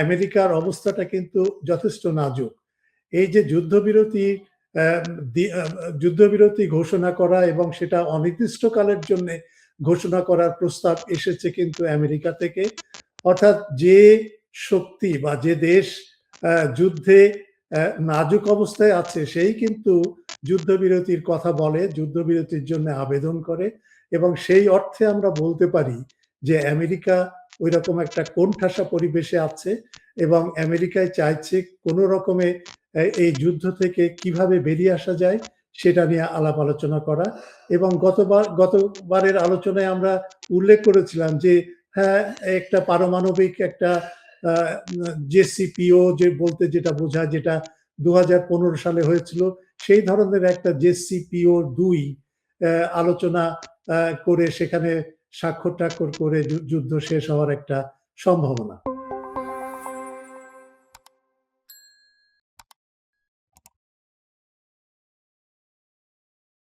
আমেরিকার অবস্থাটা কিন্তু যথেষ্ট নাজুক। এই যে যুদ্ধবিরতি ঘোষণা করা এবং সেটা অনির্দিষ্টকালের জন্য ঘোষণা করার প্রস্তাব এসেছে কিন্তু আমেরিকা থেকে। অর্থাৎ যে শক্তি বা যে দেশ যুদ্ধে নাজুক অবস্থায় আছে সেই কিন্তু যুদ্ধবিরতির কথা বলে, যুদ্ধবিরতির জন্য আবেদন করে, এবং সেই অর্থে আমরা বলতে পারি যে আমেরিকা ওইরকম একটা কোণঠাসা পরিবেশে আছে এবং আমেরিকায় চাইছে কোনো রকমে এই যুদ্ধ থেকে কিভাবে বেরিয়ে আসা যায় সেটা নিয়ে আলাপ আলোচনা করা। এবং গতবারের আলোচনায় আমরা উল্লেখ করেছিলাম যে হ্যাঁ, একটা পারমাণবিক একটা জেসিপিও যে বলতে যেটা বোঝায়, যেটা 2015 সালে হয়েছিল, সেই ধরনের একটা JCPOA-2 আলোচনা করে সেখানে স্বাক্ষর টাক্ষর করে যুদ্ধ শেষ হওয়ার একটা সম্ভাবনা।